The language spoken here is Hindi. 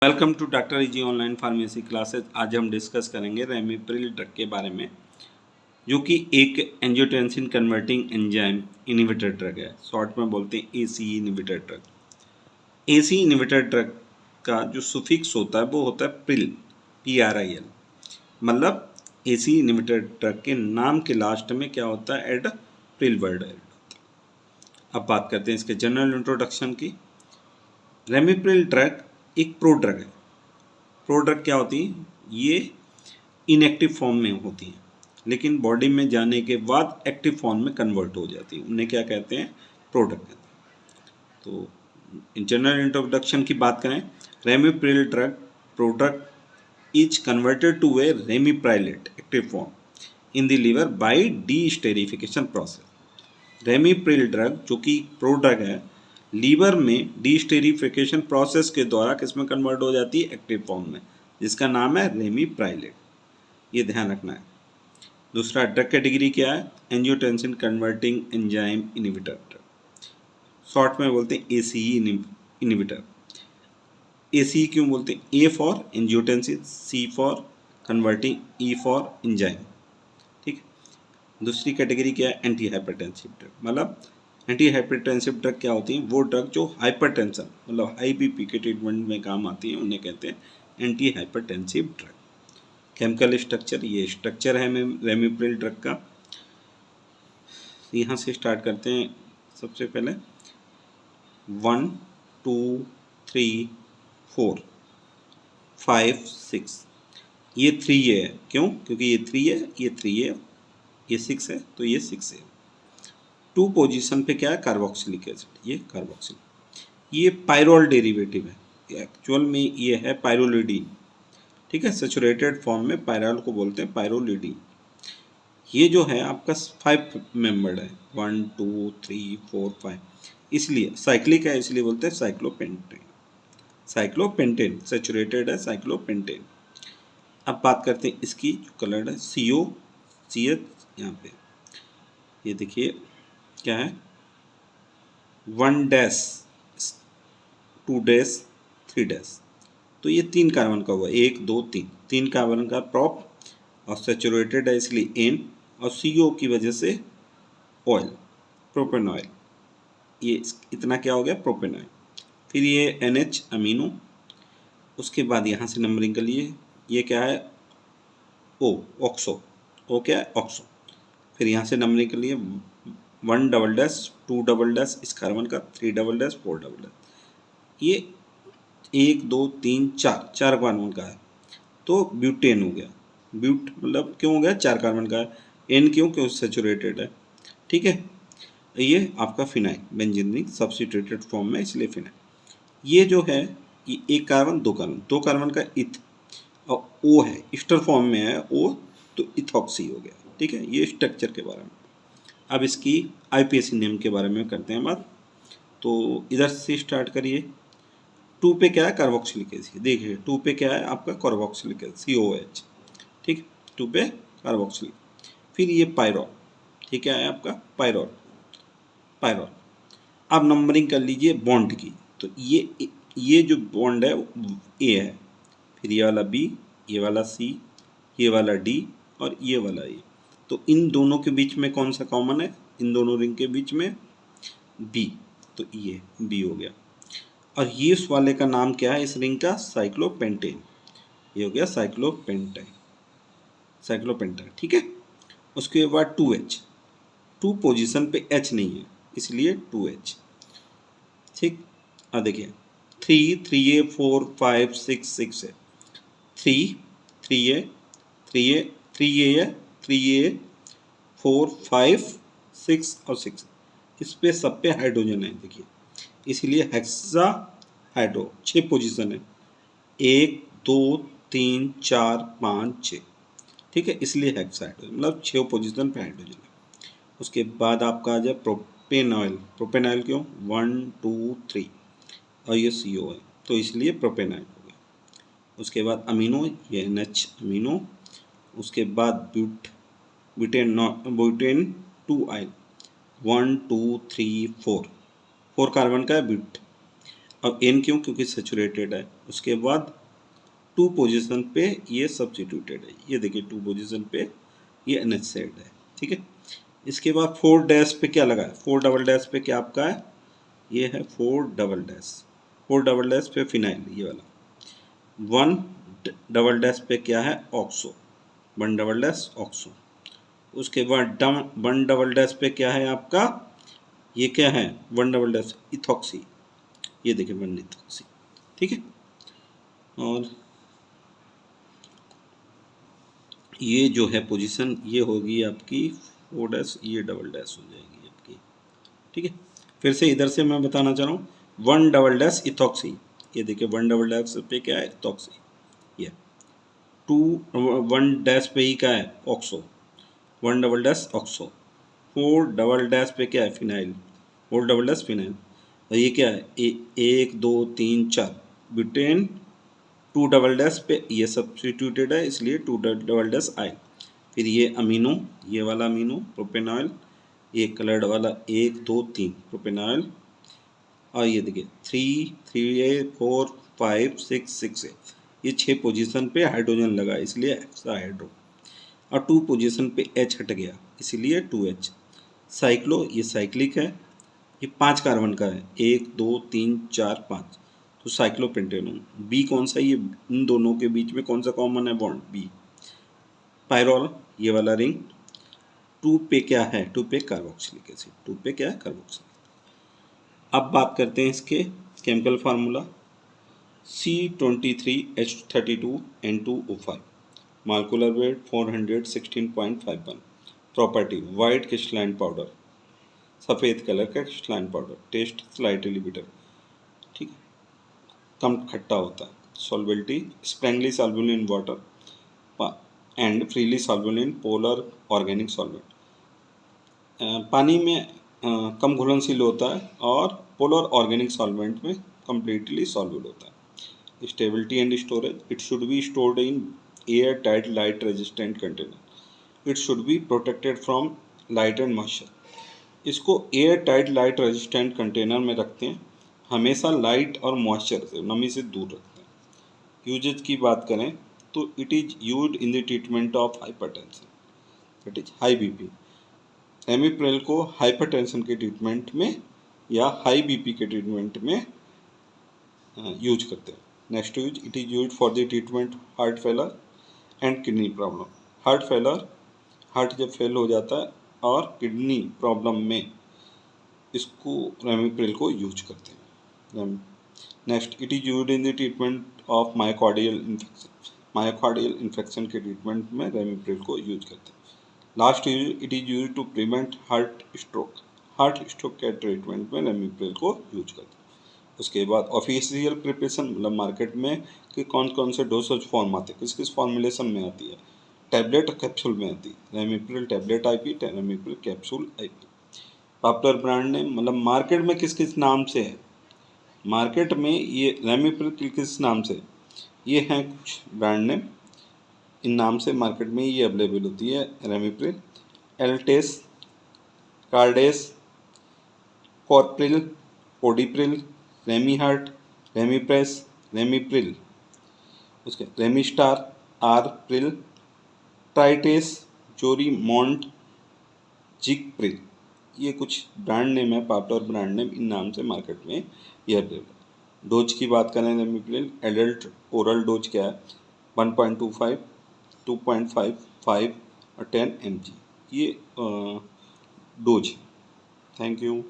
Welcome to doctor easy online pharmacy classes. आज हम डिस्कस करेंगे रेमिप्रिल ड्रग के बारे में, जो कि एक angiotensin converting enzyme inhibitor drug है। शॉर्ट में बोलते हैं ACE inhibitor drug. ACE inhibitor drug का जो सुफिक्स होता है वो होता है प्रिल, PRIL। मतलब एसी इनहिबिटर ड्रग के नाम के लास्ट में क्या होता है? एड, प्रिल वर्ड एड। अब बात करते हैं इसके जनरल इंट्रोडक्शन की। रेमिप्रिल ड्रग एक प्रोड्रग है। प्रोड्रग क्या होती है? ये इनएक्टिव फॉर्म में होती हैं, लेकिन बॉडी में जाने के बाद एक्टिव फॉर्म में कन्वर्ट हो जाती है। उन्हें क्या कहते हैं? प्रोड्रग कहते हैं। तो जनरल इंट्रोडक्शन की बात करें, ramipril drug prodrug is converted to a ramiprilat active form in the liver by deesterification process. Ramipril drug जो कि प्रोड्रग है, लीवर में डीस्टेरिफिकेशन प्रोसेस के द्वारा किसमें कन्वर्ट हो जाती है? एक्टिव फॉर्म में, जिसका नाम है रेमिप्राइलेट। ये ध्यान रखना है। दूसरा ड्रग कैटेगरी क्या है? Angiotensin converting enzyme inhibitor drug. Short में बोलते हैं ACE इनहिबिटर। ACE क्यों बोलते हैं? A for angiotensin, C for converting, E for enzyme. ठीक है। दूसरी कैटेगरी क्या है? Anti hypertensive drug. मतलब एंटी हाइपरटेंसिव ड्रग क्या होती हैं? वो ड्रग जो हाइपरटेंशन मतलब हाई BP के ट्रीटमेंट में काम आती है, उन्हें कहते हैं anti hypertensive drug. Chemical structure, ये स्ट्रक्चर है रेमिप्रिल ड्रग का। यहाँ से स्टार्ट करते हैं। सबसे पहले 1 2 3 4 5 6, ये 3 है। क्यों? क्योंकि ये 3 है, ये 3 है, ये 6 है, तो ये 6 है। 2 पोजीशन पे क्या है? कार्बोक्सिलिक एसिड, ये कार्बोक्सिल। ये पायरोल डेरिवेटिव है। एक्चुअल में ये है पायरोलिडीन। ठीक है। सैचुरेटेड फॉर्म में पायरोल को बोलते हैं पायरोलिडीन। ये जो है आपका 5 मेंबर्ड है, 1 2 3 4 5, इसलिए साइक्लिक है, इसलिए बोलते हैं साइक्लोपेंटेन। साइक्लोपेंटेन सैचुरेटेड है, साइक्लोपेंटेन। अब बात करते हैं इसकी जो कलर है, COCH। यहाँ पे ये देखिए क्या है? 1 डैश, 2 डैश, 3 डैश। तो ये 3 कार्बन का हुआ, 1 2 3, 3 कार्बन का प्रॉप, और सैचुरेटेड है इसलिए N, और CO की वजह से ऑयल, प्रोपेन ऑयल। ये इतना क्या हो गया? Propane oil. फिर ये NH अमीनो। उसके बाद यहाँ से नंबरिंग कर लिए, ये क्या है? O, oxo. O क्या है? ऑक्सो। फिर यहाँ से नंबरिंग कर लिए, 1 डबल डैश, 2 डबल डैश इस कार्बन का, 3 डबल डैश, 4 डबल डैश। ये 1 2 3 4 कार्बन का है, तो ब्यूटेन हो गया। ब्यूट मतलब क्यों हो गया? 4 कार्बन का है। N क्यों? क्यों सैचुरेटेड है। ठीक है। ये आपका फिनाइल बेंजीन सब्स्टिट्यूटेड फॉर्म में, इसलिए फिनाइल। ये जो है, ये 1 कार्बन 2 कार्बन, 2 कार्बन का इथ, और O है, ईस्टर फॉर्म में है O, तो इथॉक्सी हो गया। ठीक है। ये स्ट्रक्चर के बारे में। अब इसकी IPAC नेम के बारे में करते हैं बात। तो इधर से स्टार्ट करिए। 2 पे क्या है? Carboxylic acid. देखिए 2 पे क्या है आपका? Carboxylic acid, COH। ठीक। 2 पे कार्बोक्सिलिक। फिर ये पायरोल। ठीक है आपका पायरोल, पायरोल। अब नंबरिंग कर लीजिए बॉन्ड की। तो ये जो बॉन्ड है A है, फिर ये वाला B, ये वाला C, ये वाला D, और ये वाला A। तो इन दोनों के बीच में कौन सा कॉमन है? इन दोनों रिंग के बीच में B, तो ये B हो गया। और ये उस वाले का नाम क्या है इस रिंग का? साइक्लोपेंटेन। ये हो गया साइक्लोपेंटेन, साइक्लोपेंटेन। ठीक है। उसके बाद 2H, 2 पोजीशन पे H नहीं है, इसलिए 2H। ठीक। अब देखिए 3 3A 4 5 6 6 है, 3 3A 3A 3A है, 3A 4 5 6 और 6, इस पे सब पे हाइड्रोजन है। देखिए इसलिए हेक्सा हाइड्रो। 6 पोजीशन है, 1 2 3 4 5 6। ठीक है। इसलिए हेक्सा हाइड्रोजन, मतलब 6 पोजीशन पे हाइड्रोजन है। उसके बाद आपका आ जाए प्रोपेन ऑयल। प्रोपेन ऑयल क्यों? 1 2 3, और ये CO है, तो इसलिए प्रोपेन ऑयल हो गया। उसके बाद अमीनो, ये NH अमीनो। उसके बाद ब्यूटेन 2 ऑयल, 1 2 3 4, 4 कार्बन का है ब्यूट। अब N क्यों? क्योंकि सैचुरेटेड है, उसके बाद 2 पोजीशन पे ये सब्स्टिट्यूटेड है, ये देखिए 2 पोजीशन पे ये अनसेड है, ठीक है। इसके बाद 4 डैश पे क्या लगा है, 4 डबल डैश पे क्या आपका है, ये है 4 डबल डैश, 4 डबल डैश पे फिनाइल ये वाला। 1 डबल डैश पे क्या है, ऑक्सो, 1 डबल डैश ऑक्सो। उसके बाद 1 डबल डैश पे क्या है आपका, ये क्या है 1 डबल डैश इथॉक्सी, ये देखिए 1 इथॉक्सी, ठीक है। और ये जो है पोजीशन ये होगी आपकी 4 डैश, ये डबल डैश हो जाएगी आपकी, ठीक है। फिर से इधर से मैं बताना चाह रहा हूँ, 1 डबल डैश इथॉक्सी, ये देखिए 1 डबल डैश पे क्या है इथॉक्सी, ये 1 डैश पे ही क्या है oxo, 1 double dash oxo. 4 double dash पे क्या है फिनाइल, 4 डबल डैश फिनाइल। और ये क्या है 1 2 3 4 ब्यूटेन, 2 डबल डैश पे ये सब्स्टिट्यूटेड है इसलिए 2 डबल डैश आयल। फिर ये अमीनो, ये वाला अमीनो प्रोपेनॉइल, ये कलर्ड वाला 1 2 3 प्रोपेनॉइल। और ये देखिए 3 3A 4 5 6 6 है, ये 6 पोजीशन पे हाइड्रोजन लगा इसलिए एक्स्ट्रा हाइड्रो। और 2 पोजीशन पे H हट गया इसीलिए 2H। साइक्लो ये साइक्लिक है, ये 5 कार्बन का है, 1 2 3 4 5, तो साइक्लोपेंटेनोन। बी कौन सा, ये इन दोनों के बीच में कौन सा कॉमन है बॉन्ड, बी। पायरोल ये वाला रिंग, 2 पे क्या है, 2 पे कार्बोक्सिलिक एसिड, 2 पे क्या है कार्बोक्सिलिक। अब बात करते हैं इसके chemical formula. C23H32N2O5, molecular weight 416.51, property white crystalline powder, सफ़ेद कलर का crystalline powder, taste slightly bitter, ठीक है, कम खट्टा होता है। Solubility sparingly soluble in water and freely soluble in polar organic solvent, पानी में कम घुलनशील होता है और पोलर ऑर्गेनिक सॉल्वेंट में completely soluble होता है। Stability and storage, it should be stored in air tight light resistant container, it should B protected from light and moisture. इसको air tight light resistant container में रखते हैं, हमेशा लाइट और मॉइस्चर से नमी से दूर रखते हैं। यूजेज की बात करें तो it is used in the treatment of hypertension, that is high BP. Ramipril को हाइपरटेंशन के ट्रीटमेंट में या हाई बीपी के ट्रीटमेंट में यूज करते हैं। Next use, it is use for the treatment heart failure and kidney problem. Heart failure, heart जब फेल हो जाता है और किडनी प्रॉब्लम में इसको रेमिप्रिल को यूज करते हैं। Next, it is use in the treatment of myocardial infection, myocardial infection के ट्रीटमेंट में रेमिप्रिल को यूज करते हैं। Last use, it is use to prevent heart stroke, heart stroke के ट्रीटमेंट में रेमिप्रिल को यूज करते हैं। उसके बाद ऑफिशियल प्रिपरेशन, मतलब मार्केट में कि कौन कौन से डोसेज फॉर्म आते हैं, किस किस फॉर्मुलेशन में आती है, टैबलेट और कैप्सूल में आती है। Ramipril tablet IP, ramipril capsule IP. Popular brand name, मतलब मार्केट में किस किस नाम से है, मार्केट में ये रेमिप्रिल किस नाम से, ये हैं कुछ ब्रांड नेम, इन नाम से मार्केट में ये अवेलेबल होती है। रेमिप्रिल, एल्टेस, कार्डेस, कॉर्प्रिल, ओडिप्रिल, रेमीहार्ट, रेमीप्रेस, रेमीप्रिल, उसके रेमिस्टार, आरप्रिल, ट्राइटेस, जोरीमोंट, जिगप्रिल, ये कुछ ब्रांड नेम है, पॉपुलर ब्रांड नेम, इन नाम से मार्केट में ये अवेलेबल। डोज की बात करें रेमिप्रिल, एडल्ट ओरल डोज क्या है 1.25, 2.5, 5 और 10 mg, ये डोज है। Thank you.